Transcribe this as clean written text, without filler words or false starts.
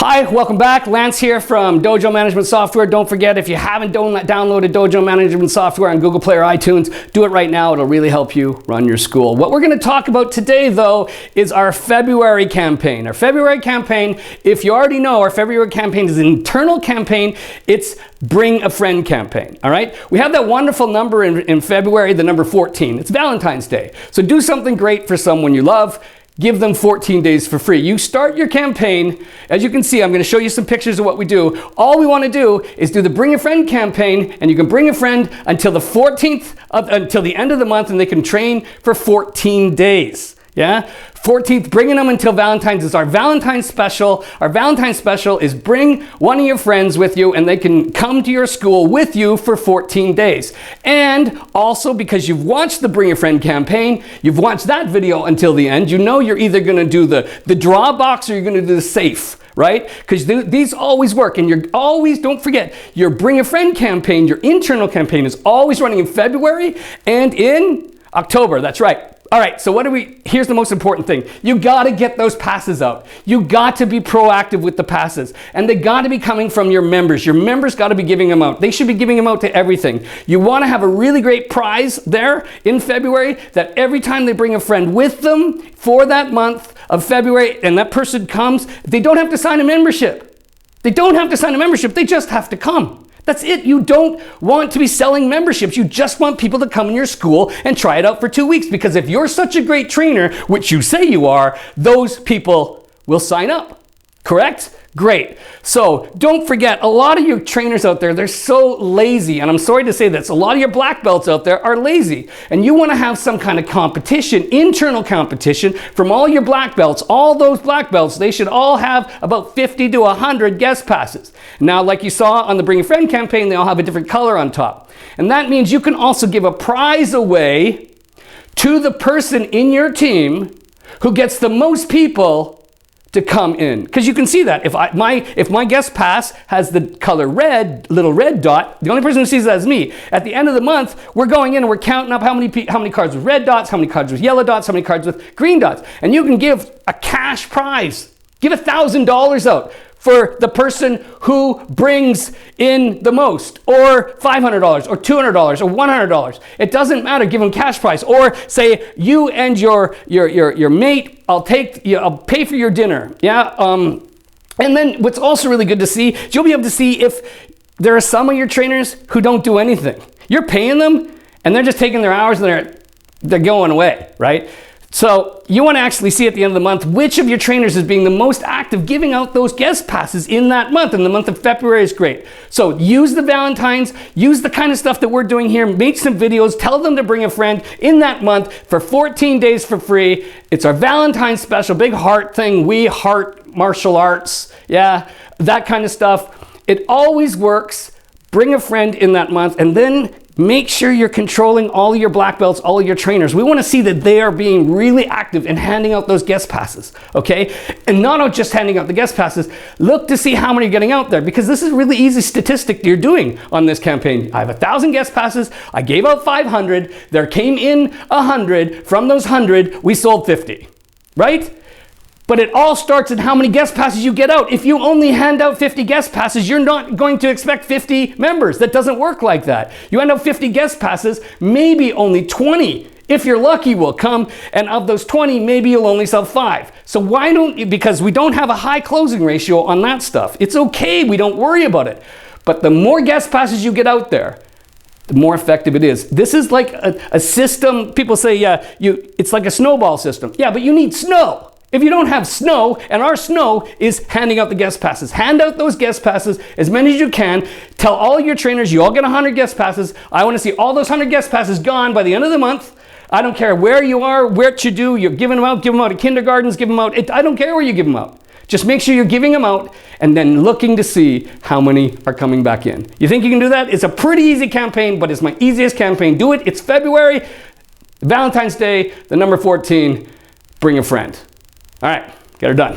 Hi, welcome back. Lance here from Dojo Management Software. Don't forget, if you haven't downloaded Dojo Management Software on Google Play or iTunes, do it right now. It'll really help you run your school. What we're going to talk about today, though, is our February campaign. Our February campaign, if you already know, our February campaign is an internal campaign. It's Bring a Friend campaign, all right? We have that wonderful number in February, the number 14. It's Valentine's Day. So do something great for someone you love. Give them 14 days for free. You start your campaign. As you can see, I'm going to show you some pictures of what we do. All we want to do is do the Bring a Friend campaign, and you can bring a friend until the 14th, until the end of the month, and they can train for 14 days. Yeah? 14th, bringing them until Valentine's is our Valentine's special. Our Valentine's special is bring one of your friends with you and they can come to your school with you for 14 days. And also because you've watched the Bring a Friend campaign, you've watched that video until the end, you know you're either going to do the draw box or you're going to do the safe. Right? Because these always work, and you're always, don't forget, your Bring a Friend campaign, your internal campaign is always running in February and in October. That's right. All right, so here's the most important thing. You gotta get those passes out. You got to be proactive with the passes, and they gotta be coming from your members. Your members gotta be giving them out. They should be giving them out to everything. You wanna have a really great prize there in February that every time they bring a friend with them for that month of February and that person comes, they don't have to sign a membership. They don't have to sign a membership, they just have to come. That's it. You don't want to be selling memberships. You just want people to come in your school and try it out for 2 weeks. Because if you're such a great trainer, which you say you are, those people will sign up. Correct? Great. So don't forget, a lot of you trainers out there, they're so lazy. And I'm sorry to say this, a lot of your black belts out there are lazy. And you want to have some kind of competition, internal competition from all your black belts. All those black belts, they should all have about 50 to 100 guest passes. Now, like you saw on the Bring a Friend campaign, they all have a different color on top. And that means you can also give a prize away to the person in your team who gets the most people to come in. Because you can see that if my guest pass has the color red, little red dot, the only person who sees that is me. At the end of the month, we're going in and we're counting up how many cards with red dots, how many cards with yellow dots, how many cards with green dots. And you can give a cash prize. Give $1,000 out for the person who brings in the most, or $500 or $200 or $100. It doesn't matter. Give them cash prize. Or say you and your mate, I'll pay for your dinner. Yeah. And then what's also really good to see, you'll be able to see if there are some of your trainers who don't do anything. You're paying them and they're just taking their hours and they're going away, right? So you want to actually see at the end of the month which of your trainers is being the most active giving out those guest passes in that month. And the month of February is great. So use the Valentines, use the kind of stuff that we're doing here, make some videos, tell them to bring a friend in that month for 14 days for free. It's our Valentine's special, big heart thing. We heart martial arts. Yeah, that kind of stuff. It always works. Bring a friend in that month and then make sure you're controlling all of your black belts, all of your trainers. We want to see that they are being really active in handing out those guest passes, okay? And not just handing out the guest passes, look to see how many are getting out there, because this is a really easy statistic you're doing on this campaign. I have 1,000 guest passes, I gave out 500, there came in 100, from those 100, we sold 50, right? But it all starts in how many guest passes you get out. If you only hand out 50 guest passes, you're not going to expect 50 members. That doesn't work like that. You hand out 50 guest passes, maybe only 20, if you're lucky, will come. And of those 20, maybe you'll only sell 5. So why don't you, because we don't have a high closing ratio on that stuff. It's okay, we don't worry about it. But the more guest passes you get out there, the more effective it is. This is like a system. People say, yeah, it's like a snowball system. Yeah, but you need snow. If you don't have snow, and our snow is handing out the guest passes. Hand out those guest passes, as many as you can. Tell all your trainers, you all get 100 guest passes. I want to see all those 100 guest passes gone by the end of the month. I don't care where you are, what you do, you're giving them out, give them out at kindergartens, give them out. I don't care where you give them out. Just make sure you're giving them out and then looking to see how many are coming back in. You think you can do that? It's a pretty easy campaign, but it's my easiest campaign. Do it. It's February, Valentine's Day, the number 14, bring a friend. All right, get her done.